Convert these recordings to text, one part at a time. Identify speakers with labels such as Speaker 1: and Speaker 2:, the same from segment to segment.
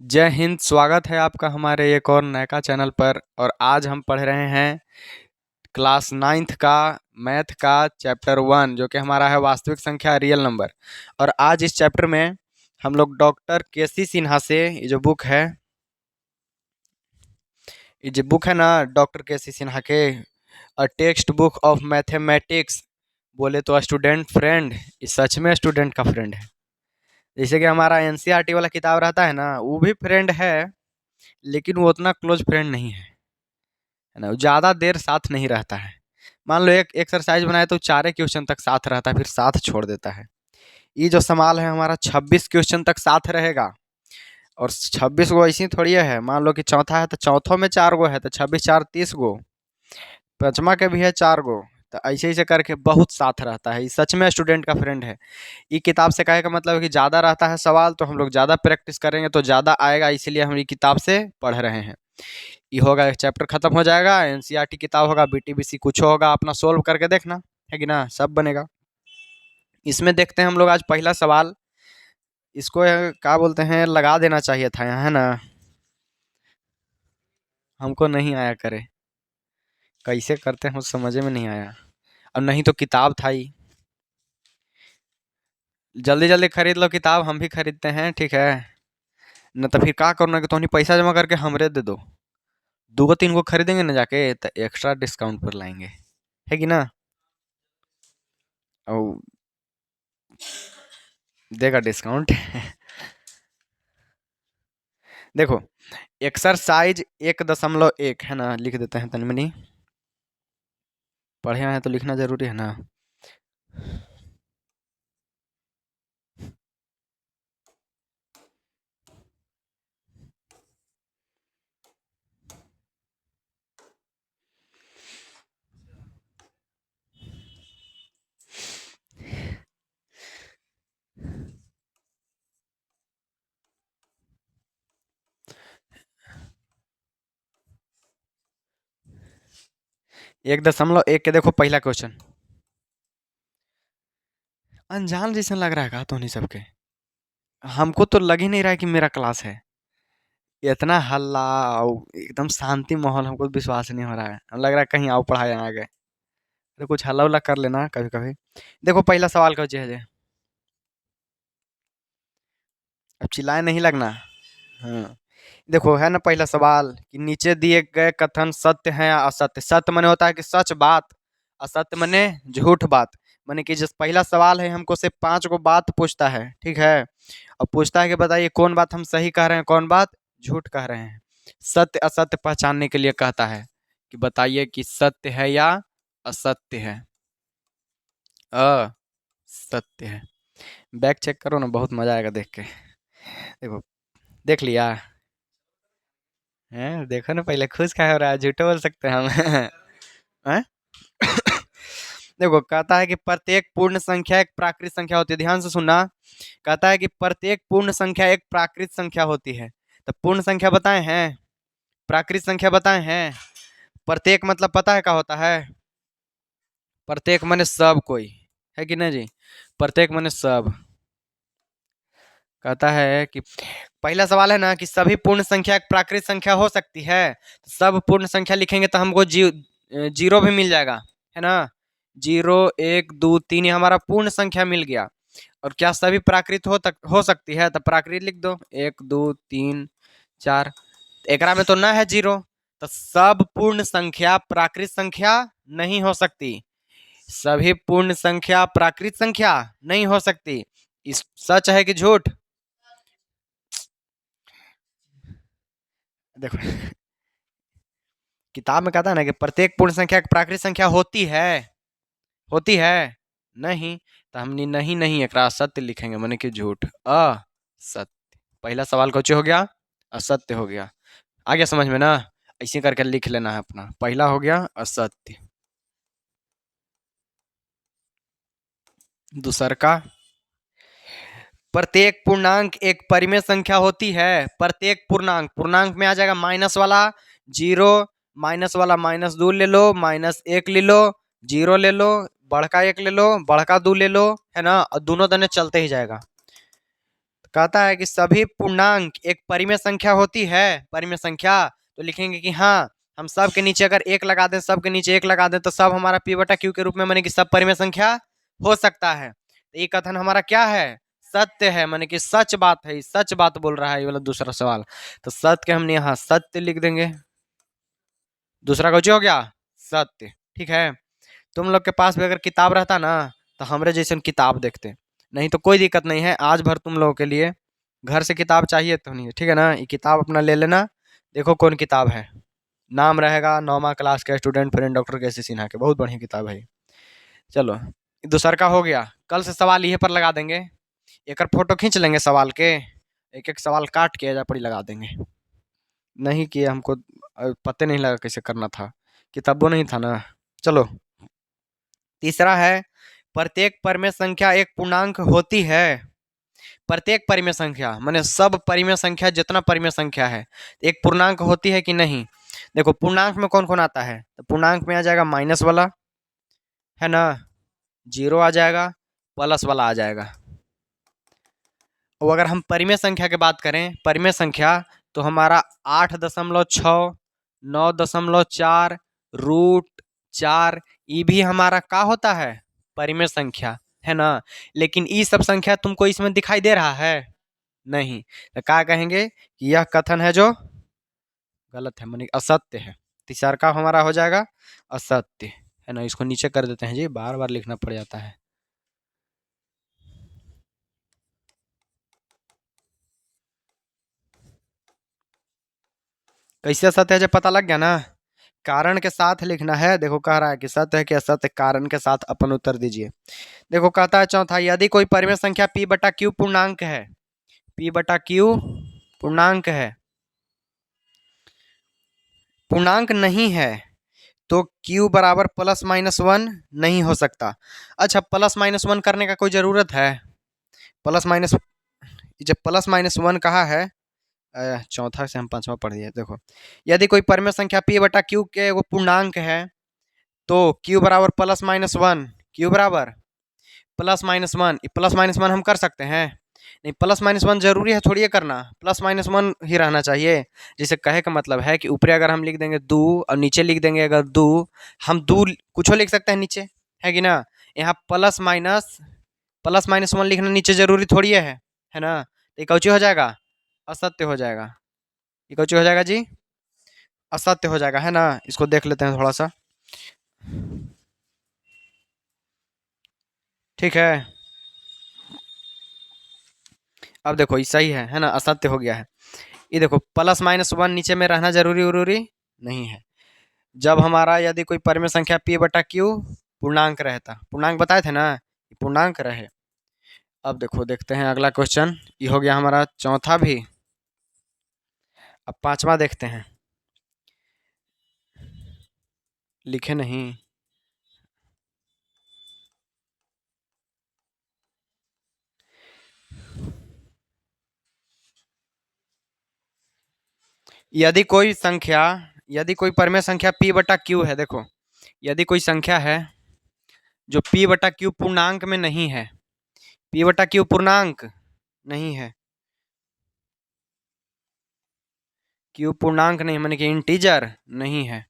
Speaker 1: जय हिंद। स्वागत है आपका हमारे एक और नयका चैनल पर। और आज हम पढ़ रहे हैं क्लास नाइन्थ का मैथ का चैप्टर 1, जो कि हमारा है वास्तविक संख्या रियल नंबर। और आज इस चैप्टर में हम लोग डॉक्टर केसी सिन्हा से ये जो बुक है ना, डॉक्टर केसी सिन्हा के a text book of mathematics, बोले तो स्टूडेंट फ्रेंड, ये सच में स्टूडेंट का फ्रेंड है। जैसे कि हमारा एनसीईआरटी वाला किताब रहता है ना, वो भी फ्रेंड है, लेकिन वो उतना क्लोज फ्रेंड नहीं है ना। वो ज़्यादा देर साथ नहीं रहता है। मान लो एक एक्सरसाइज बनाए तो 4 क्वेश्चन तक साथ रहता है, फिर साथ छोड़ देता है। ये जो सवाल है हमारा 26 क्वेश्चन तक साथ रहेगा। और 26 गो ऐसी थोड़ी है, मान लो कि चौथा है तो चौथों में 4 गो है तो 26 4 30 गो, पांचवा के भी है 4 गो। तो ऐसे ऐसे करके बहुत साथ रहता है। ये सच में स्टूडेंट का फ्रेंड है। ये किताब से कहे का मतलब है कि ज़्यादा रहता है सवाल तो हम लोग ज़्यादा प्रैक्टिस करेंगे तो ज़्यादा आएगा, इसीलिए हम ये किताब से पढ़ रहे हैं। ये होगा, चैप्टर खत्म हो जाएगा, एनसीईआरटी किताब होगा, बीटीबीसी कुछ होगा, अपना सोल्व करके देखना है कि ना, सब बनेगा। इसमें देखते हैं हम लोग आज पहला सवाल। इसको क्या बोलते हैं, लगा देना चाहिए था यहाँ, है ना। हमको नहीं आया करे, कैसे करते हैं समझ में नहीं आया। अब नहीं तो किताब था ही। जल्दी जल्दी खरीद लो किताब, हम भी खरीदते हैं, ठीक है। न तो फिर क्या करना कि तो पैसा जमा करके हमरे दे दो। दो तीन को खरीदेंगे ना जाके तो एक्स्ट्रा डिस्काउंट पर लाएंगे, है कि ना। और देगा डिस्काउंट। देखो, एक्सरसाइज 1.1 है ना, लिख देते हैं तनि मनी। पढ़े हैं तो लिखना जरूरी है ना। 1.1 के देखो पहला क्वेश्चन। अनजान जैसा लग रहा है, कहा तो नहीं सबके। हमको तो लग ही नहीं रहा है कि मेरा क्लास है। इतना हल्ला और एकदम शांति माहौल, हमको विश्वास नहीं हो रहा है। हम लग रहा है कहीं आओ पढ़ाए आ गए। तो कुछ हल्ला उल्ला कर लेना कभी कभी। देखो पहला सवाल का है। अब चिल्लाए नहीं लगना। हाँ, देखो है ना पहला सवाल कि नीचे दिए गए कथन सत्य है या असत्य। सत्य माने होता है कि सच बात, असत्य माने झूठ बात। माने कि जिस पहला सवाल है हमको सिर्फ 5 गो बात पूछता है, ठीक है। और पूछता है कि बताइए कौन बात हम सही कह रहे हैं, कौन बात झूठ कह रहे हैं। सत्य असत्य पहचानने के लिए कहता है कि बताइए कि सत्य है या असत्य है। असत्य है। बैक चेक करो ना, बहुत मजा आएगा देख के। देखो, देख लिया है, देखो ना, पहले खुश क्या हो रहा है, झूठे बोल सकते हैं हम। हैं? देखो कहता है कि प्रत्येक पूर्ण संख्या एक प्राकृत संख्या होती है। ध्यान से सुनना। कहता है कि प्रत्येक पूर्ण संख्या एक प्राकृत संख्या होती है। तो पूर्ण संख्या बताए हैं, प्राकृत संख्या बताए हैं। प्रत्येक मतलब पता है क्या होता है। प्रत्येक माने सब कोई, है कि नहीं जी। प्रत्येक माने सब। कहता है कि पहला सवाल है ना कि सभी पूर्ण संख्या एक प्राकृत संख्या हो सकती है। सब पूर्ण संख्या लिखेंगे तो हमको जीरो भी मिल जाएगा, है ना। 0 1 2 3 ये हमारा पूर्ण संख्या मिल गया। और क्या सभी प्राकृत हो सकती है, तो प्राकृत लिख दो 1 2 3 4। एकरा में तो ना है जीरो। तो सब पूर्ण संख्या प्राकृत संख्या नहीं हो सकती। सभी पूर्ण संख्या प्राकृत संख्या नहीं हो सकती। इस सच है कि झूठ। देखो, किताब में कहता है ना कि प्रत्येक पूर्ण संख्या एक प्राकृत संख्या होती है। होती है नहीं, तो हमने नहीं नहीं एक असत्य लिखेंगे, माने कि झूठ, असत्य। पहला सवाल कौन हो गया, असत्य हो गया। आ गया समझ में ना। ऐसे करके लिख लेना है अपना। पहला हो गया असत्य। दूसर का, प्रत्येक पूर्णांक एक परिमेय संख्या होती है। प्रत्येक पूर्णांक, पूर्णांक में आ जाएगा माइनस वाला, जीरो, माइनस वाला -2 ले लो, -1 ले लो, जीरो ले लो, बढ़का 1 ले लो, बढ़का 2 ले लो, है ना। और दोनों दने चलते ही जाएगा। कहता है कि सभी पूर्णांक एक परिमेय संख्या होती है, परिमेय संख्या, तो लिखेंगे कि हाँ हम सब के नीचे अगर एक लगा दें, सब के नीचे एक लगा दें तो सब हमारा पी बटा क्यू के रूप में माने कि सब परिमेय संख्या हो सकता है। तो ये कथन हमारा क्या है, सत्य है, माने कि सच बात है, सच बात बोल रहा है ये वाला दूसरा सवाल। तो सत्य के हमने यहाँ सत्य लिख देंगे, दूसरा क्वेश्चन हो गया सत्य। ठीक है, तुम लोग के पास भी अगर किताब रहता ना तो हमरे जैसे किताब देखते, नहीं तो कोई दिक्कत नहीं है, आज भर तुम लोगों के लिए घर से किताब चाहिए तो नहीं है, ठीक है ना, ये किताब अपना ले लेना। देखो कौन किताब है, नाम रहेगा 9वीं क्लास का स्टूडेंट फ्रेंड डॉक्टर के सी सिन्हा के, बहुत बढ़िया किताब है। चलो दूसरा का हो गया, कल से सवाल यहीं पर लगा देंगे, एक फोटो खींच लेंगे सवाल के, एक एक सवाल काट के एजा पर ही लगा देंगे। नहीं किए हमको पता नहीं लगा कैसे करना था, किताबों नहीं था ना। चलो तीसरा है, प्रत्येक परिमेय संख्या एक पूर्णांक होती है। प्रत्येक परिमेय संख्या माने सब परिमेय संख्या, जितना परिमेय संख्या है एक पूर्णांक होती है कि नहीं। देखो पूर्णांक में कौन कौन आता है, तो पूर्णांक में आ जाएगा माइनस वाला, है ना, जीरो आ जाएगा, प्लस वाला आ जाएगा। और अगर हम परिमेय संख्या की बात करें, परिमेय संख्या, तो हमारा 8.6, 9.4, √4, ये भी हमारा क्या होता है, परिमेय संख्या, है ना। लेकिन ये सब संख्या तुमको इसमें दिखाई दे रहा है नहीं, तो क्या कहेंगे कि यह कथन है जो गलत है, मानी असत्य है। तीसरा का हमारा हो जाएगा असत्य, है ना। इसको नीचे कर देते हैं जी, बार बार लिखना पड़ जाता है। कैसे असत्य है जब पता लग गया ना, कारण के साथ लिखना है। देखो कह रहा है कि सत्य है कि असत्य, कारण के साथ अपन उत्तर दीजिए। देखो कहता है चौथा, यदि कोई परिमेय संख्या p बटा q पूर्णांक है, p बटा q पूर्णांक है, पूर्णांक नहीं है, तो q बराबर +-1 नहीं हो सकता। अच्छा +-1 करने का कोई जरूरत है, प्लस माइनस, जब +-1 कहा है, चौथा से हम पांचवा पढ़ दिए। देखो यदि कोई परिमेय संख्या p बटा q के वो पूर्णांक है, तो q बराबर +-1, q बराबर +-1, +-1 हम कर सकते हैं नहीं, +-1 जरूरी है थोड़ी है करना, +-1 ही रहना चाहिए। जैसे कहे का मतलब है कि ऊपर अगर हम लिख देंगे 2 और नीचे लिख देंगे अगर 2, हम 2 कुछ लिख सकते हैं नीचे, है कि ना। यहाँ +-1 लिखना नीचे जरूरी थोड़ी है ना। तो ये कौची हो जाएगा, असत्य हो जाएगा, ये कौची हो जाएगा जी, असत्य हो जाएगा, है ना। इसको देख लेते हैं थोड़ा सा, ठीक है। अब देखो ये सही है ना, असत्य हो गया है। ये देखो +-1 नीचे में रहना जरूरी उरूरी नहीं है। जब हमारा यदि कोई परिमेय संख्या p बटा q पूर्णांक रहता, पूर्णांक बताए थे ना, पूर्णांक रहे। अब देखो देखते हैं अगला क्वेश्चन, ये हो गया हमारा चौथा भी। अब पांचवा देखते हैं, लिखे नहीं, यदि कोई संख्या, यदि कोई परिमेय संख्या p बटा q है, देखो यदि कोई संख्या है जो p बटा q पूर्णांक में नहीं है, p बटा q पूर्णांक नहीं है, q पूर्णांक नहीं माने कि इंटीजर नहीं है।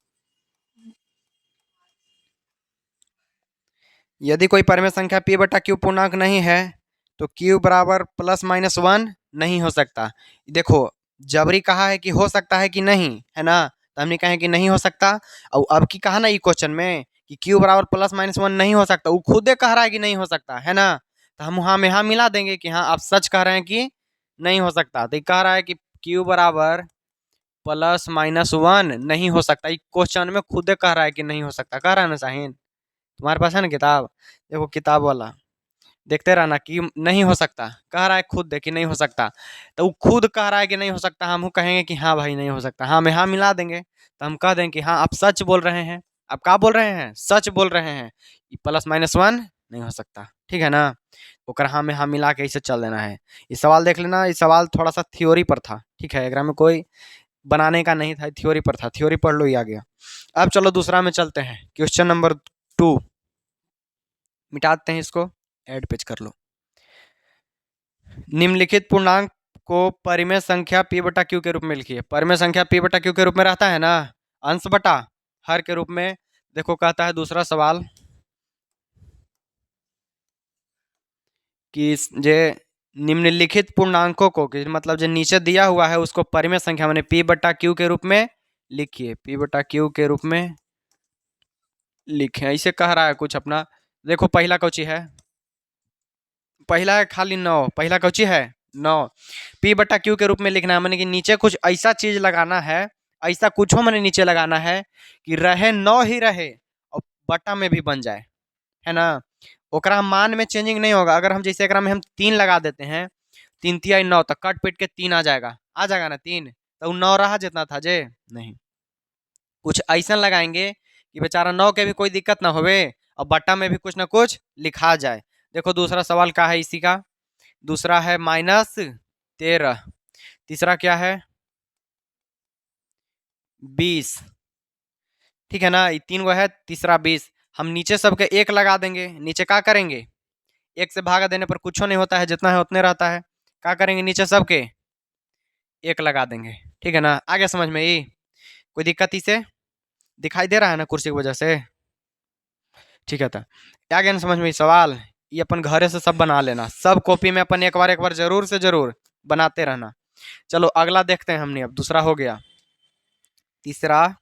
Speaker 1: यदि कोई परिमेय संख्या p बटा q पूर्णांक नहीं है, तो q बराबर +-1 नहीं हो सकता। देखो जबरी कहा है कि हो सकता है कि नहीं, है ना, तो हमने कहा है कि नहीं हो सकता। और अब की कहा ना ये क्वेश्चन में कि q बराबर +-1 नहीं हो सकता, वो खुदे कह रहा है कि नहीं हो सकता, है ना। तो हम हाँ में हाँ मिला देंगे कि हाँ आप सच कह रहे हैं कि नहीं हो सकता। तो ये कह रहा है कि q बराबर +-1 नहीं हो सकता, ये क्वेश्चन में खुदे कह रहा है कि नहीं हो सकता, कह रहा है ना शाहीन, तुम्हारे पास है ना किताब, देखो किताब वाला देखते रहना कि नहीं हो सकता, कह रहा है खुद कि नहीं हो सकता। तो वो खुद कह रहा है कि नहीं हो सकता, हम कहेंगे कि हाँ भाई नहीं हो सकता, हाँ में हाँ मिला देंगे, तो हम कह देंगे कि हाँ आप सच बोल रहे हैं, आप क्या बोल रहे हैं, सच बोल रहे हैं, +-1 नहीं हो सकता, ठीक है ना। ओकर हाँ में हाँ मिला के इसे चल देना है। ये सवाल देख लेना, ये सवाल थोड़ा सा थ्योरी पर था, ठीक है, एकरा में कोई बनाने का नहीं था, थ्योरी पर था, थ्योरी पढ़ लो, ये आ गया। अब चलो दूसरा में चलते हैं, क्वेश्चन नंबर 2, मिटाते हैं इसको, ऐड पेज कर लो। निम्नलिखित पूर्णांक को परिमेय संख्या p बटा q के रूप में लिखिए। परिमेय संख्या p बटा q के रूप में रहता है ना, अंश बटा हर के रूप में। देखो कहता है दूसरा सवाल कि जे निम्नलिखित पूर्णांकों को, कि मतलब जो नीचे दिया हुआ है उसको परिमेय संख्या माने p बटा q के रूप में लिखिए। p बटा q के रूप में लिखें, ऐसे कह रहा है कुछ अपना। देखो पहला कौची है, पहला है खाली 9, पहला कौची है 9। p बटा q के रूप में लिखना है, माने कि नीचे कुछ ऐसा चीज लगाना है, ऐसा कुछ हो मैंने नीचे लगाना है कि रहे 9 ही रहे और बटा में भी बन जाए, है ना। ओकरा मान में चेंजिंग नहीं होगा। अगर हम जैसे एकरा में हम 3 लगा देते हैं, 3 तिया 9, तो कट पिट के 3 आ जाएगा ना 3, तो 9 रहा जितना था जे नहीं। कुछ ऐसा लगाएंगे कि बेचारा 9 के भी कोई दिक्कत ना होवे और बट्टा में भी कुछ ना कुछ लिखा जाए। देखो दूसरा सवाल क्या है इसी का, दूसरा है -13, तीसरा क्या है 20, ठीक है ना। ये 3 गो है, तीसरा 20। हम नीचे सबके 1 लगा देंगे, नीचे क्या करेंगे, 1 से भागा देने पर कुछ नहीं होता है, जितना है उतने रहता है। क्या करेंगे, नीचे सबके 1 लगा देंगे, ठीक है ना। आगे समझ में ये कोई दिक्कत इसे दिखाई दे रहा है ना कुर्सी की वजह से, ठीक है। तो आगे ना समझ में ये सवाल, ये अपन घरे से सब बना लेना, सब कॉपी में अपन एक बार जरूर से जरूर बनाते रहना। चलो अगला देखते हैं हमने, अब दूसरा हो गया। तीसरा,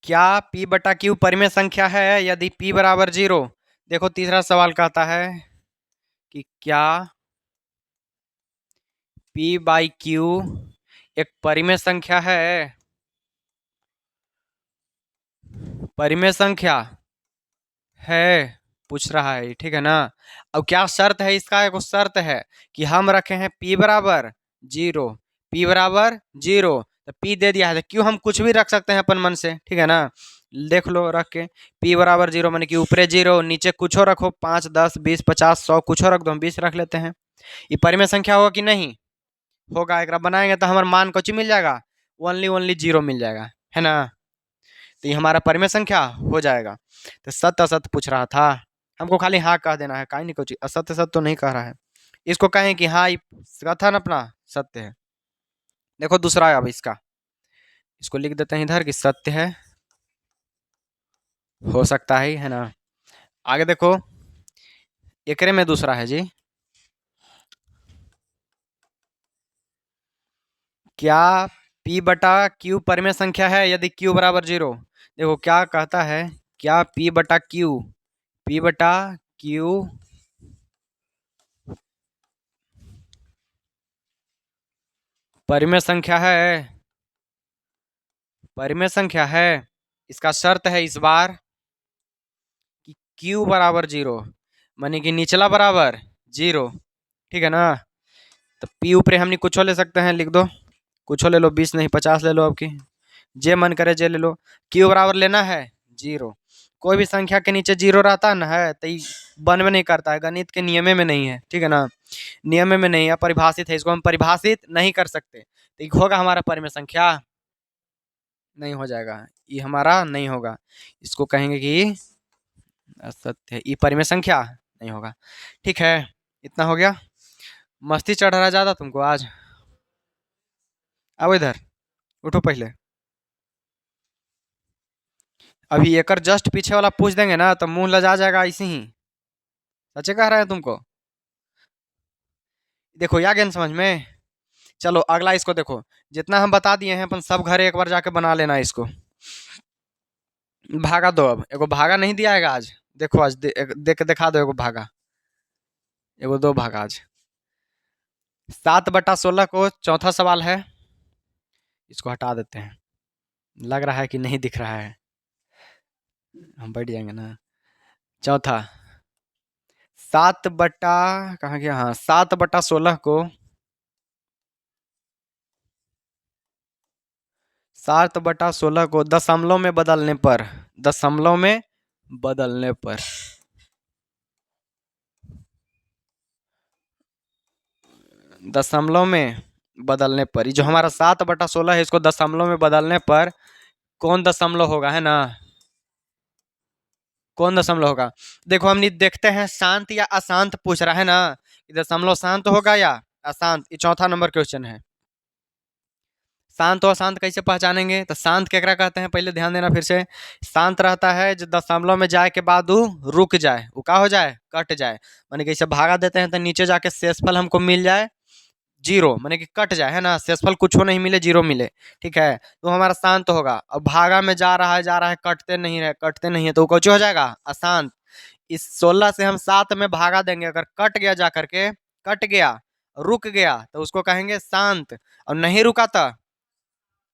Speaker 1: क्या p बटा q परिमेय संख्या है यदि p बराबर 0। देखो तीसरा सवाल कहता है कि क्या p बाई q एक परिमेय संख्या है, परिमेय संख्या है पूछ रहा है, ठीक है ना। अब क्या शर्त है इसका, एक शर्त है कि हम रखे हैं p बराबर 0, p बराबर 0, तो p दे दिया है, तो q हम कुछ भी रख सकते हैं अपन मन से, ठीक है ना। देख लो रख के, p बराबर 0 माने कि ऊपरे 0, नीचे कुछ रखो, 5 10 20 50 100 कुछ रख दो, हम 20 रख लेते हैं। ये परिमेय संख्या होगा कि नहीं होगा, एक बनाएंगे तो हमारा मान कुछ मिल जाएगा, ओनली ओनली 0 मिल जाएगा, है ना। तो ये हमारा परिमेय संख्या हो जाएगा। तो सत्य असत्य पूछ रहा था, हमको खाली हाँ कह देना है, कहीं नहीं कुछ असत्य सत्य तो नहीं कह रहा है। इसको कहें कि हाँ ये कथन अपना सत्य है। देखो दूसरा है अब इसका, इसको लिख देते हैं इधर कि सत्य है, हो सकता है ना। आगे देखो एकरे में दूसरा है जी, क्या p बटा q परिमेय संख्या है यदि q बराबर 0। देखो क्या कहता है, क्या p बटा q, p बटा q परिमेय संख्या है, परिमेय संख्या है। इसका शर्त है इस बार कि q बराबर 0, माने कि निचला बराबर 0, ठीक है ना। तो p ऊपर हमने कुछ ले सकते हैं, लिख दो कुछ ले लो, 20 नहीं 50 ले लो, आपकी जे मन करे जे ले लो। q बराबर लेना है 0, कोई भी संख्या के नीचे 0 रहता है ना है तो बन में नहीं करता है, गणित के नियम में नहीं है, ठीक है ना। नियम में नहीं है, परिभाषित है, इसको हम परिभाषित नहीं कर सकते, तो ये होगा हमारा परिमेय संख्या नहीं हो जाएगा, ये हमारा नहीं होगा। इसको कहेंगे कि असत्य है, ये परिमेय संख्या नहीं होगा, ठीक है। इतना हो गया, मस्ती चढ़ रहा है ज्यादा तुमको आज। आओ इधर, उठो पहले। अभी एकर जस्ट पीछे वाला पूछ देंगे ना तो मुंह लजा जाएगा ऐसे ही, सच्चे कह रहे हैं तुमको। देखो या गया समझ में। चलो अगला इसको देखो, जितना हम बता दिए हैं अपन सब घर एक बार जाके बना लेना इसको। भागा दो, अब एगो भागा नहीं दिया है आज, देखो आज देख दिखा दो एगो भागा, एगो 2 भागा आज। 7/16 को चौथा सवाल है, इसको हटा देते हैं, लग रहा है कि नहीं दिख रहा है, हम बैठ जाएंगे ना। चौथा 7 बटा कहाँ गया, हाँ 7/16 को 7/16 को दशमलव में बदलने पर, दशमलव में बदलने पर, दशमलव में बदलने पर, ये जो हमारा 7/16 है इसको दशमलव में बदलने पर कौन दशमलव होगा, है ना। कौन दशमलव होगा? देखो हम देखते हैं शांत या अशांत पूछ रहा है ना, कि दशमलव शांत होगा या अशांत। ये चौथा नंबर क्वेश्चन है। शांत और अशांत कैसे पहचानेंगे? तो शांत केकरा कहते हैं, पहले ध्यान देना फिर से। शांत रहता है जो दशमलव में जाए के बाद वो रुक जाए, वो क्या हो जाए, कट जाए। माने कि इसे भागा देते हैं तो नीचे जाके शेषफल हमको मिल जाए जीरो, माने कि कट जाए, है ना, शेषफल कुछ नहीं मिले, जीरो मिले। ठीक है, तो हमारा शांत होगा। अब भागा में जा रहा है, जा रहा है, कटते नहीं है, तो वो कौन हो जाएगा, अशांत। इस 16 से हम 7 में भागा देंगे, अगर कट गया जा करके, कट गया, रुक गया, तो उसको कहेंगे शांत। और नहीं रुका तो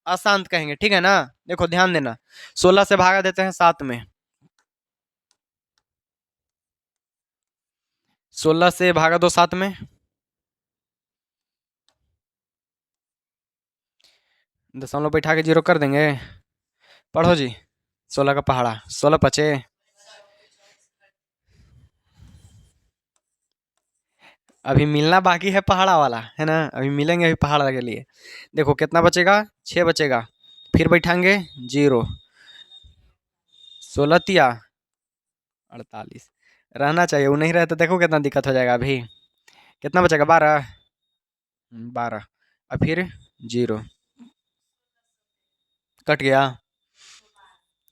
Speaker 1: अशांत कहेंगे। ठीक है ना, देखो ध्यान देना। 16 से भागा देते हैं 7 में, 16 से भागा दो 7 में, दशमलव बैठा के जीरो कर देंगे। पढ़ो जी, 16 का पहाड़ा, 16 पचे, अभी मिलना बाकी है पहाड़ा वाला, है ना, अभी मिलेंगे अभी पहाड़ा के लिए। देखो कितना बचेगा, 6 बचेगा, फिर बैठाएंगे जीरो, 16 तिया 48 रहना चाहिए, वो नहीं रहता देखो कितना दिक्कत हो जाएगा। अभी कितना बचेगा, 12, 12, और फिर जीरो, कट गया,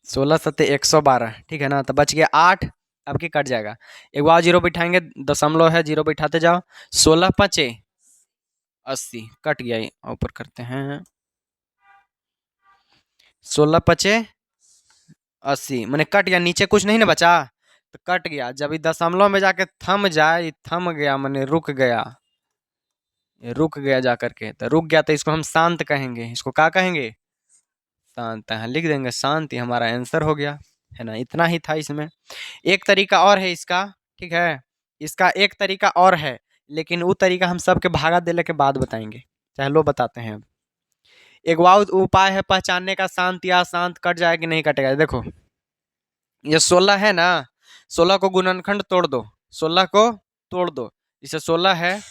Speaker 1: 16 सत्ते 112। ठीक है ना, तो बच गया 8, अब की कट जाएगा। एक बार जीरो बैठाएंगे, दशमलव है, जीरो बैठाते जाओ, 16 पचे 80, कट गया, ये ऊपर करते हैं, 16 पचे 80, मैंने कट गया, नीचे कुछ नहीं ना बचा, तो कट गया। जब ये दशमलव में जाके थम जाए, ये थम गया मैंने रुक गया, ये रुक गया जा करके, तो रुक गया, तो इसको हम शांत कहेंगे। इसको क्या कहेंगे, शांत। है, लिख देंगे शांति, हमारा आंसर हो गया, है ना। इतना ही था इसमें। एक तरीका और है इसका, ठीक है, इसका एक तरीका और है, लेकिन वो तरीका हम सबके भागा देने के बाद बताएंगे। चलो बताते हैं अब। एक वाउद उपाय है पहचानने का, शांत या अशांत, कट जाए कि नहीं कटेगा। देखो ये 16 है ना, 16 को गुणनखंड तोड़ दो, 16 को तोड़ दो, इसे 16 है,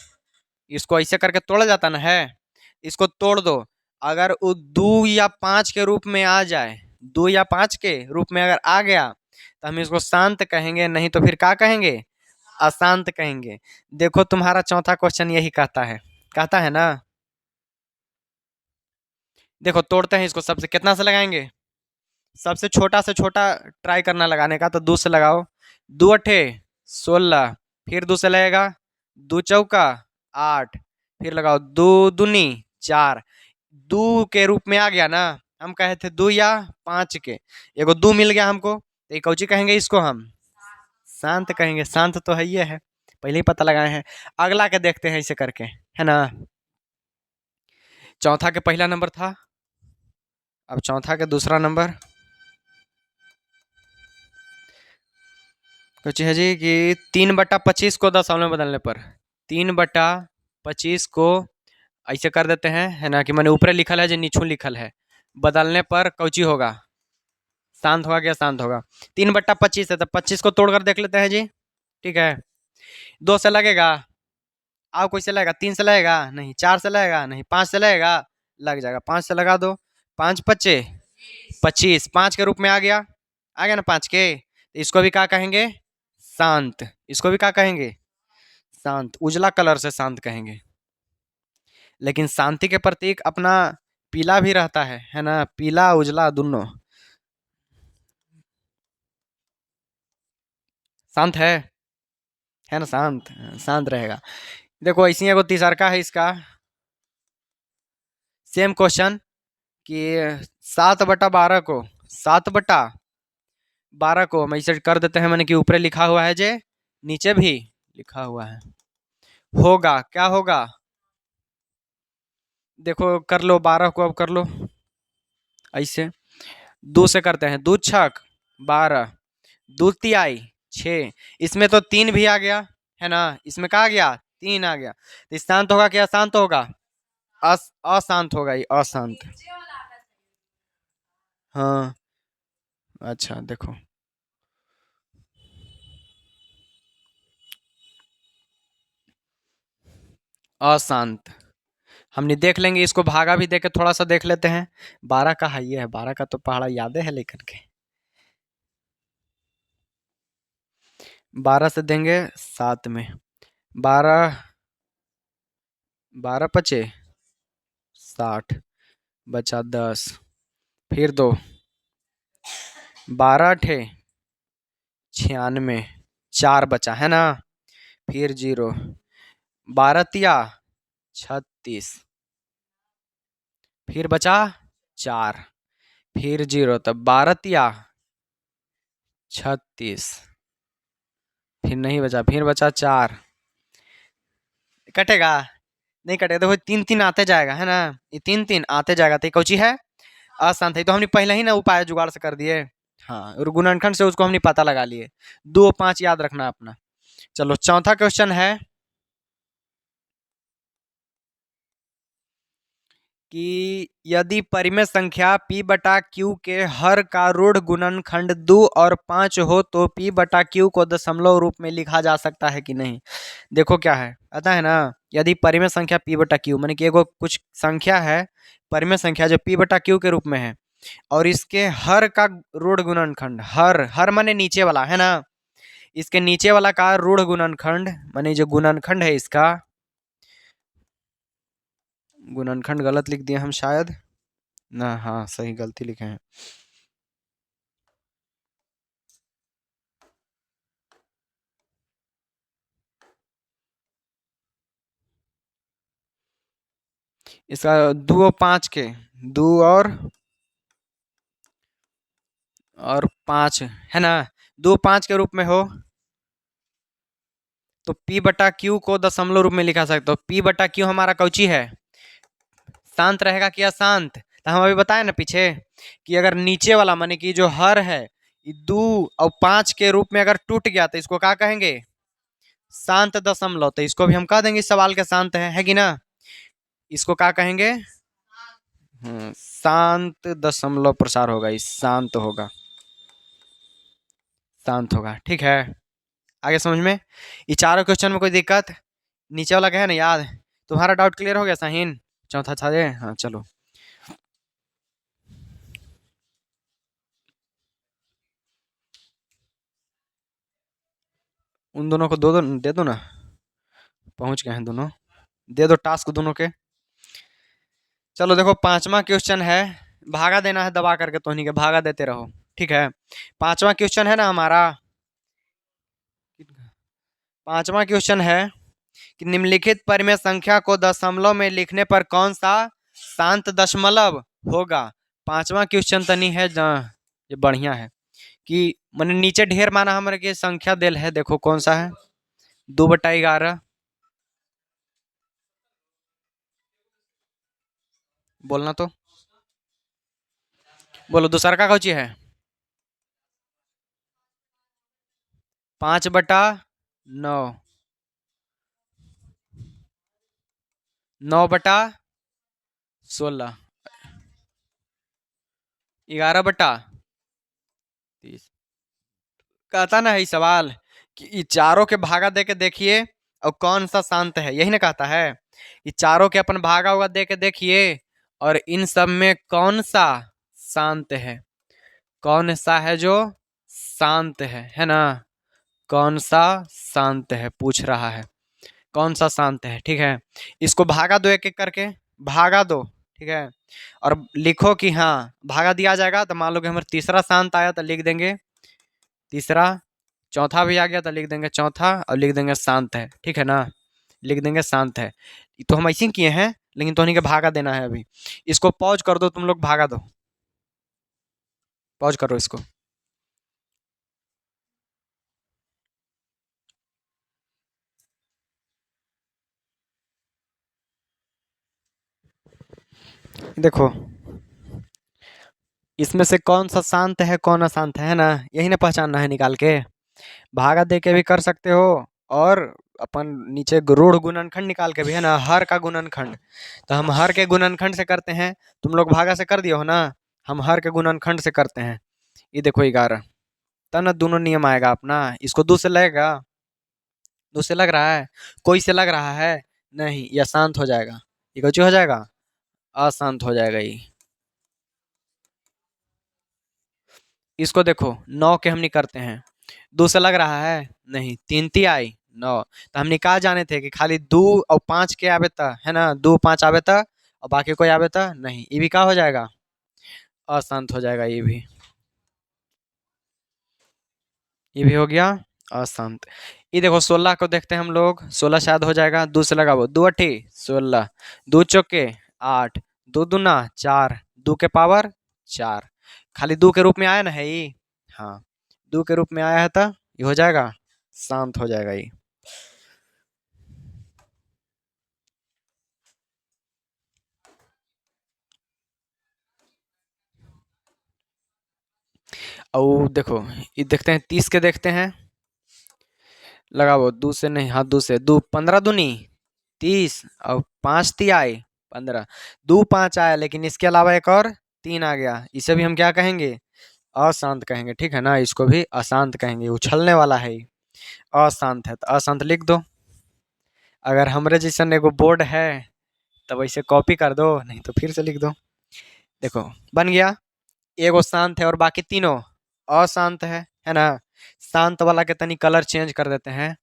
Speaker 1: इसको ऐसे करके तोड़ा जाता ना है, इसको तोड़ दो। अगर वो 2 या 5 के रूप में आ जाए, 2 या 5 के रूप में अगर आ गया, तो हम इसको शांत कहेंगे, नहीं तो फिर क्या कहेंगे, अशांत कहेंगे। देखो तुम्हारा चौथा क्वेश्चन यही कहता है ना। देखो तोड़ते हैं इसको, सबसे कितना से लगाएंगे, सबसे छोटा से छोटा ट्राई करना लगाने का, तो 2 से लगाओ, 2 अठे 16, फिर 2 से लगेगा, 2 चौका 8, फिर लगाओ 2 दूनी 4, 2 के रूप में आ गया ना, हम कहे थे 2 या 5 के, एगो 2 मिल गया हमको, तो ये कौची कहेंगे, इसको हम शांत कहेंगे। शांत तो है ये है, पहले ही पता लगाए हैं। अगला के देखते हैं इसे करके, है ना। चौथा के पहला नंबर था, अब चौथा के दूसरा नंबर कुछ है जी, कि 3/25 को दशमलव में बदलने पर, 3/25 को ऐसे कर देते हैं, है ना, कि मैंने ऊपर लिखल है जो नीचू लिखल है, बदलने पर कौची होगा, शांत होगा क्या, शांत होगा। 3/25 है, तो 25 को तोड़कर देख लेते हैं जी। ठीक है, 2 से लगेगा, आप कोई से लगेगा, 3 से लगेगा नहीं, 4 से लगेगा नहीं, 5 से लगेगा, लग जाएगा, 5 से लगा दो, 5 पच्चे 25, 5 के रूप में आ गया ना 5 के, तो इसको भी क्या कहेंगे, शांत। इसको भी क्या कहेंगे, शांत, उजला कलर से शांत कहेंगे। लेकिन शांति के प्रतीक अपना पीला भी रहता है ना, पीला उजला दोनों। शांत है ना, शांत, शांत रहेगा। देखो ऐसी एगो तीसरका है इसका, सेम क्वेश्चन, कि 7/12 को, 7/12 को हम ऐसे कर देते हैं, मैंने कि ऊपर लिखा हुआ है जे, नीचे भी लिखा हुआ है, होगा क्या होगा, देखो कर लो 12 को, अब कर लो ऐसे, 2 से करते हैं, 2 छक 12, 2 तिहाई 6, इसमें तो 3 भी आ गया, है ना, इसमें कहा गया 3 आ गया, तो शांत होगा क्या, शांत होगा, अशांत होगा, ये अशांत। हाँ, अच्छा देखो, अशांत, हमने देख लेंगे इसको, भागा भी देके थोड़ा सा देख लेते हैं। 12 का है, ये है 12 का, तो पहाड़ा याद है लेकिन के, 12 से देंगे 7 में। 12, 12 × 5 = 60, बचा 10। फिर 2, 12 × 8 = 96, 4 बचा है ना। फिर 0, 12 × 3 = 36, फिर बचा 4, फिर 0, तब 12 × 3 = 36, फिर नहीं बचा, फिर बचा 4। कटेगा? नहीं कटेगा। देखो 3 3 आते जाएगा है ना, ये 3 3 आते जाएगा तो ये कौची है, अशांत है। तो हमने पहले ही ना उपाय जुगाड़ से कर दिए। हाँ, और गुणनखंड से उसको हमने पता लगा लिए। 2 5 याद रखना अपना। चलो चौथा क्वेश्चन है कि यदि परिमेय संख्या p/q के हर का ऋण गुणनखंड 2 और 5 हो तो p/q को दशमलव रूप में लिखा जा सकता है कि नहीं। देखो क्या है, आता है ना, यदि परिमेय संख्या p/q माने कि एगो कुछ संख्या है, परिमेय संख्या जो p/q के रूप में है, और इसके हर का ऋण गुणनखंड, हर हर माने नीचे वाला है ना, इसके नीचे वाला का ऋण गुणनखंड माने जो गुणनखंड है इसका, गुणनखंड गलत लिख दिए हम शायद ना, हाँ सही, गलती लिखे हैं। इसका 2 और 5 के, 2 और 5 है ना, 2 5 के रूप में हो तो p/q को दशमलव रूप में लिखा सकते हो। p/q हमारा कौची है, शांत रहेगा कि अशांत। तो हम अभी बताए ना पीछे कि अगर नीचे वाला माने कि जो हर है 2 और 5 के रूप में अगर टूट गया तो इसको क्या कहेंगे, शांत दशमलव। तो इसको भी हम कह देंगे सवाल के शांत है कि ना, इसको क्या कहेंगे, शांत दशमलव प्रसार होगा, इस शांत होगा, शांत होगा। ठीक है, आगे समझ में। ये चारों क्वेश्चन में कोई दिक्कत, नीचे वाला क्या है ना याद, तुम्हारा डाउट क्लियर हो गया साहिन, चौथा था ये। हाँ चलो, उन दोनों को दो दो दे दो ना, पहुंच गए हैं दोनों, दे दो टास्क दोनों के। चलो देखो पांचवा क्वेश्चन है, भागा देना है दबा करके, तो के भागा देते रहो। ठीक है, पांचवा क्वेश्चन है ना हमारा, पांचवा क्वेश्चन है कि निम्नलिखित परिमेय संख्या को दशमलव में लिखने पर कौन सा शांत दशमलव होगा। पांचवा क्वेश्चन तनी है ये बढ़िया है कि मैंने नीचे ढेर माना हमारे के संख्या देल है, देखो कौन सा है, 2/11। बोलना तो, बोलो दूसरा का कौची है, 5/9, 9/16, 11/30। कहता ना है सवाल कि ये चारों के भागा दे के देखिए और कौन सा शांत है, यही ना कहता है, ये चारों के अपन भागा हुआ दे के देखिए और इन सब में कौन सा शांत है, कौन सा है जो शांत है ना, कौन सा शांत है पूछ रहा है, कौन सा शांत है। ठीक है, इसको भागा दो एक एक करके, भागा दो। ठीक है, और लिखो कि हाँ भागा दिया जाएगा, तो मान लो कि हमारा तीसरा शांत आया तो लिख देंगे तीसरा, चौथा भी आ गया तो लिख देंगे चौथा, और लिख देंगे शांत है। ठीक है ना, लिख देंगे शांत है। तो हम ऐसे ही किए हैं, लेकिन तो के भागा देना है अभी। इसको पॉज कर दो तुम लोग, भागा दो, पॉज करो इसको। देखो इसमें से कौन सा शांत है कौन अशांत है ना, यही ना पहचानना है निकाल के। भागा दे के भी कर सकते हो, और अपन नीचे रूढ़ गुणनखंड निकाल के भी है ना, हर का गुणनखंड। तो हम हर के गुणनखंड से करते हैं, तुम लोग भागा से कर दियो हो ना, हम हर के गुणनखंड से करते हैं। ये देखो 11, तब ना दोनों नियम आएगा अपना। इसको 2 से लगेगा, 2 से लग रहा है, कोई से लग रहा है नहीं, यह शांत हो जाएगा, ये कुछ हो जाएगा, अशांत हो जाएगा ये। इसको देखो 9 के हम नहीं करते हैं, दो से लग रहा है नहीं, तीन ती आई नौ। तो हमने कहा जाने थे कि खाली दो और पांच के आवे था है ना, दो पांच आवे था और बाकी कोई आवे था नहीं, ये भी क्या हो जाएगा, अशांत हो जाएगा ये भी। ये भी हो गया अशांत। ये देखो 16 को देखते हैं हम लोग, 16 शायद हो जाएगा, दो से लगाओ, दो अठी 16, दो चौके 8, दो दूना 4, दो के पावर 4, खाली दो के रूप में आया ना है ये। हाँ, दो के रूप में आया है था, ये हो जाएगा शांत हो जाएगा ये। और देखो ये देखते हैं 30 के देखते हैं, लगाओ, दो से नहीं, हाँ दो से, दो 15 दूनी 30 और पांच ती आए 15, दो पांच आया लेकिन इसके अलावा एक और तीन आ गया, इसे भी हम क्या कहेंगे, अशांत कहेंगे, ठीक है ना, इसको भी अशांत कहेंगे, उछलने वाला है ये, अशांत है तो अशांत लिख दो। अगर हमरे जैसन एगो बोर्ड है तो वैसे कॉपी कर दो, नहीं तो फिर से लिख दो। देखो बन गया, एगो शांत है और बाकी तीनों अशांत है ना। शांत वाला के तनी कलर चेंज कर देते हैं,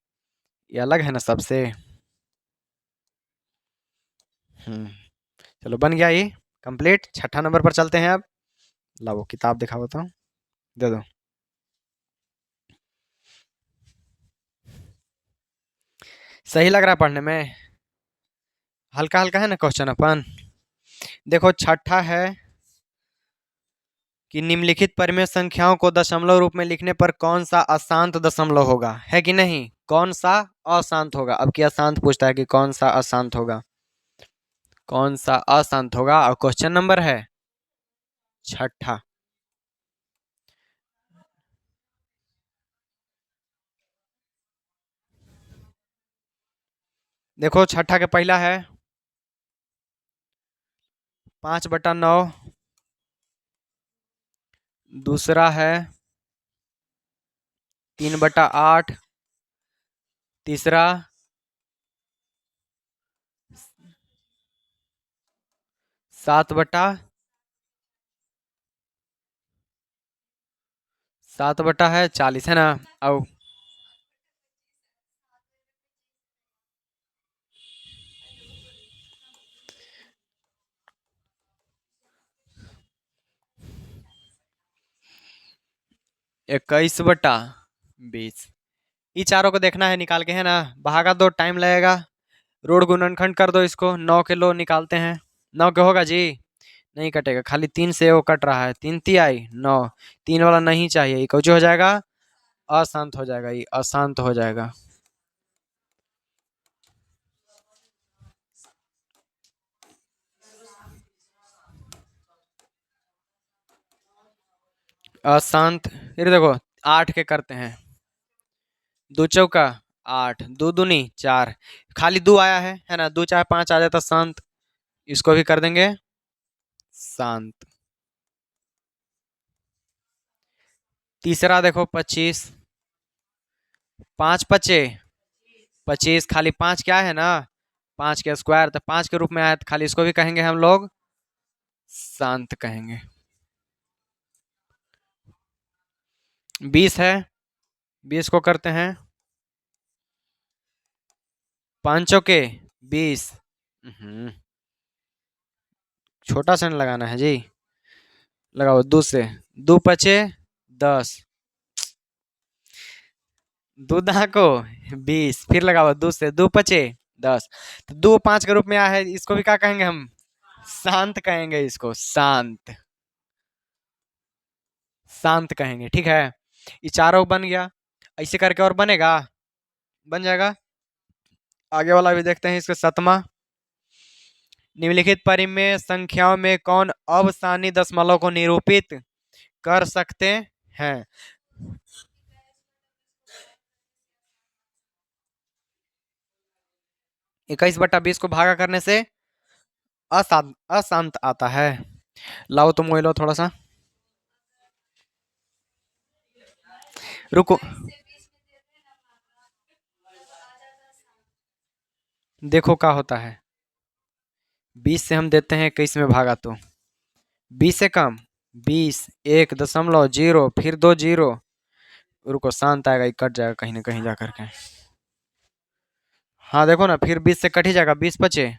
Speaker 1: ये अलग है ना सबसे। हम्म, चलो बन गया ये कंप्लीट। छठा नंबर पर चलते हैं अब। लाओ किताब दिखाओ तो, दे दो। सही लग रहा है पढ़ने में, हल्का हल्का है ना क्वेश्चन अपन। देखो छठा है कि निम्नलिखित परिमेय संख्याओं को दशमलव रूप में लिखने पर कौन सा अशांत दशमलव होगा, है कि नहीं, कौन सा अशांत होगा। अब क्या अशांत पूछता है कि कौन सा अशांत होगा, कौन सा अशांत होगा, और क्वेश्चन नंबर है छठा। देखो छठा के पहला है 5/9, दूसरा है 3/8, तीसरा 7/7 है 40 है ना। और 21/20, ये चारों को देखना है निकाल के, है ना, भागा दो टाइम लगेगा। रोड गुणनखंड कर दो इसको, 9 के लो निकालते हैं, 9 के होगा जी, नहीं कटेगा, खाली 3 से वो कट रहा है, 3 ती आई 9, 3 वाला नहीं चाहिए, ये जो हो जाएगा अशांत हो जाएगा, ये अशांत हो जाएगा। अशांत, फिर देखो 8 के करते हैं, दो चौका 8, दो दूनी 4, खाली दो आया है ना, दो चाहे पांच आ जाता शांत, इसको भी कर देंगे शांत। तीसरा देखो 25, 5 × 5 = 25, खाली 5 क्या है ना, 5 के स्क्वायर, तो 5 के रूप में आया तो खाली इसको भी कहेंगे हम लोग शांत कहेंगे। 20 है, 20 को करते हैं, 5 के 20, छोटा सा लगाना है जी, लगाओ, दो से, दो पचे 10, दो दहा को 20, फिर लगाओ, दो से, दो पचे 10, तो दो 5 के रूप में आया है, इसको भी क्या कहेंगे हम, शांत कहेंगे, इसको शांत, शांत कहेंगे, ठीक है। ये चारों बन गया, ऐसे करके और बनेगा, बन जाएगा। आगे वाला भी देखते हैं, इसका 7वां, निम्नलिखित परिमेय संख्याओं में कौन अवसानी दशमलव को निरूपित कर सकते हैं। 21/20 को भागा करने से अशांत अशांत आता है। लाओ तुम वही लो थोड़ा सा, रुको, देखो क्या होता है, 20 से हम देते हैं 21 में भागा तो 20 से कम, 20, 1.0, फिर 2 जीरो, रुको, शांत आएगा, ये कट जाएगा कहीं ना कहीं जा करके। हाँ देखो ना, फिर 20 से कट ही जाएगा, 20 बचे।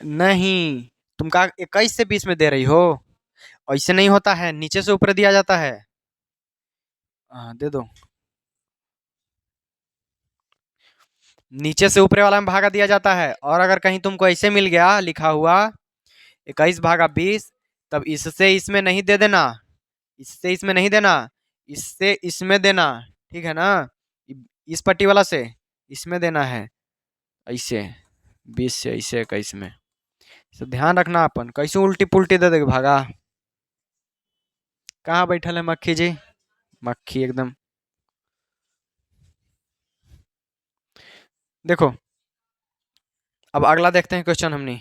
Speaker 1: नहीं, तुम कहा 21 से 20 में दे रही हो। ऐसे नहीं होता है, नीचे से ऊपर दिया जाता है। हाँ दे दो। नीचे से ऊपरे वाला में भागा दिया जाता है, और अगर कहीं तुमको ऐसे मिल गया लिखा हुआ 21/20, तब इससे इसमें नहीं दे देना, इससे इसमें नहीं देना, इससे इसमें देना। ठीक है ना? इस पट्टी वाला से इसमें देना है, ऐसे 20 से ऐसे 21 में। तो ध्यान रखना, अपन कैसे उल्टी पुल्टी दे देगा भागा। कहाँ बैठल है मक्खी जी? मक्खी एकदम। देखो, अब अगला देखते हैं क्वेश्चन हमने।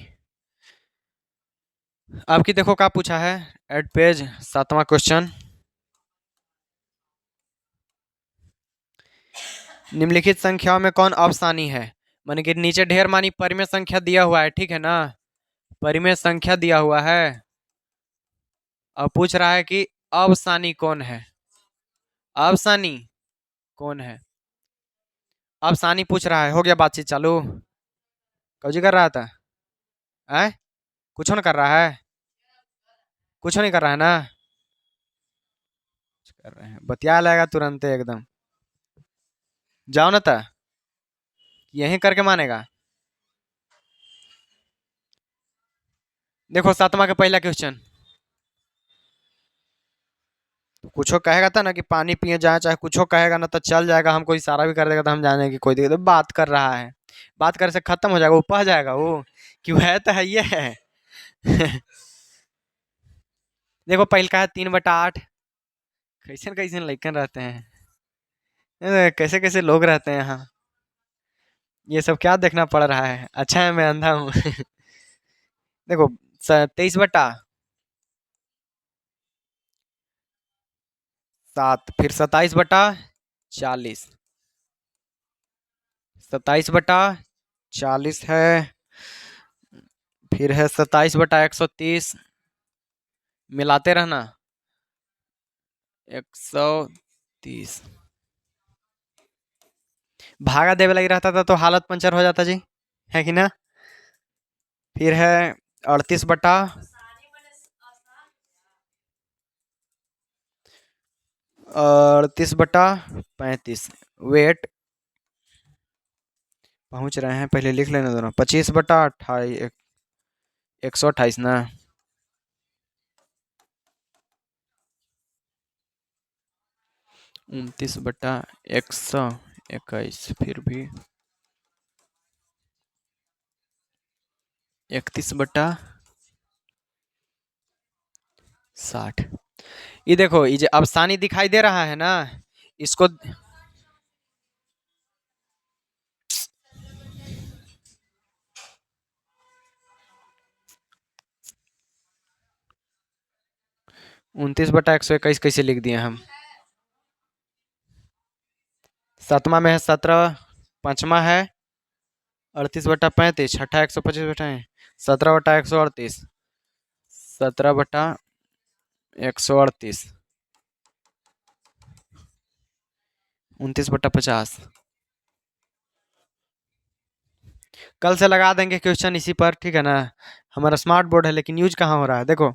Speaker 1: आपकी देखो क्या पूछा है, एट पेज 7वां क्वेश्चन। निम्नलिखित संख्याओं में कौन अवसानी है? माने कि नीचे ढेर मानी परिमेय संख्या दिया हुआ है, ठीक है ना? परिमेय संख्या दिया हुआ है, अब पूछ रहा है कि अवसानी कौन है? अवसानी कौन है? अवसानी पूछ रहा है। हो गया बातचीत चालू? कौजी कर रहा था? है? कुछ नहीं कर रहा है? कुछ नहीं कर रहा है ना? कुछ कर रहे हैं, बतिया लाएगा तुरंत एकदम। जाओ ना था, यहीं करके मानेगा। देखो 7वां का पहला क्वेश्चन, कुछो कहेगा था ना कि पानी पिए जाए, चाहे कुछो कहेगा ना तो चल जाएगा, हमको इशारा भी कर देगा तो हम जाने की कोई दिक्कत नहीं। बात कर रहा है, बात करने से खत्म हो जाएगा, वो पह जाएगा वो कि वह है तो है ये है। देखो पहल का है 3/8। कैसे कैसे लड़कन रहते हैं, कैसे कैसे लोग रहते हैं यहाँ। ये सब क्या देखना पड़ रहा है, अच्छा है मैं अंधा हूँ। देखो 23/7, फिर 27/40, 27/40 है, फिर है 27/130, मिलाते रहना, 130। भागा देवे लगी रहता था तो हालत पंचर हो जाता जी, है कि ना? फिर है 38/35। वेट, पहुंच रहे हैं, पहले लिख लेना दोनों। 25/28, 128 ना? 29/121, फिर भी 31/60। ये देखो, ये जो अफसानी दिखाई दे रहा है ना, इसको 29/121 कैसे लिख दिए हम? 7वां में है 17, 5वां है 38/35, छठा 125 17/138, 17/138, 29/50। कल से लगा देंगे क्वेश्चन इसी पर, ठीक है ना? हमारा स्मार्ट बोर्ड है लेकिन यूज कहाँ हो रहा है, देखो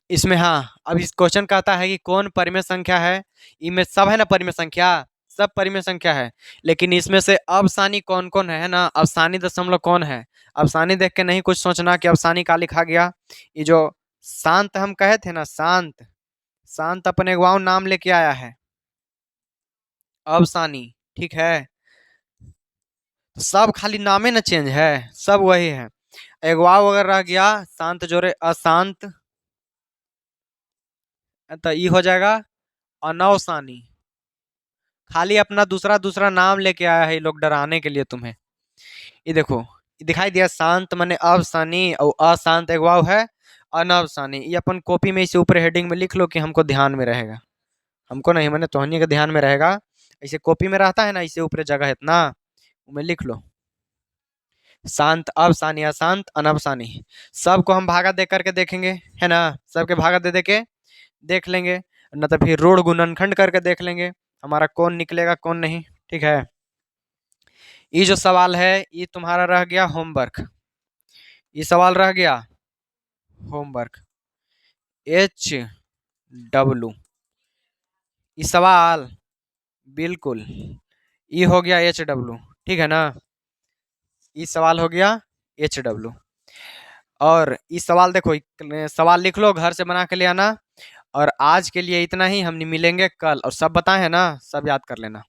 Speaker 1: इसमें। हाँ, अब इस क्वेश्चन कहता है कि कौन परिमेय संख्या है। इनमें सब है ना परिमेय संख्या, सब परिमेय संख्या है, लेकिन इसमें से अवसानी कौन कौन है ना? अवसानी दशमलव कौन है? अवसानी देख के नहीं कुछ सोचना कि अवसानी का लिखा गया। ये जो शांत हम कहे थे ना, शांत, शांत अपने वाव नाम लेके आया है, अवसानी, ठीक है? सब खाली नामे ना चेंज है, सब वही है। एक वाव अगर रह गया, शांत जोड़े अशांत, तो ये हो जाएगा अनौसानी। खाली अपना दूसरा दूसरा नाम लेके आया है ये लोग, डराने के लिए तुम्हें। ये देखो, ये दिखाई दिया, शांत माने अवसानी, और अशांत एक वाव है, अनवसानी। ये अपन कॉपी में इसे ऊपर हेडिंग में लिख लो कि हमको ध्यान में रहेगा। हमको नहीं, मैंने तोहनी के ध्यान में रहेगा। ऐसे कॉपी में रहता है ना, इसे ऊपर जगह है इतना, मैं लिख लो। शांत अब सानी, अशांत अनब सानी। सबको हम भागा दे करके देखेंगे, है ना, सबके भागा दे दे के देख लेंगे, न तो फिर ऋण गुणनखंड करके देख लेंगे हमारा कौन निकलेगा कौन नहीं। ठीक है, ये जो सवाल है ये तुम्हारा रह गया होमवर्क। ये सवाल रह गया होमवर्क। HW, ये सवाल बिल्कुल, ये हो गया HW। ठीक है ना, ये सवाल हो गया HW। और इस सवाल देखो, सवाल लिख लो, घर से बना के ले आना। और आज के लिए इतना ही, हम मिलेंगे कल। और सब बताए हैं ना, सब याद कर लेना।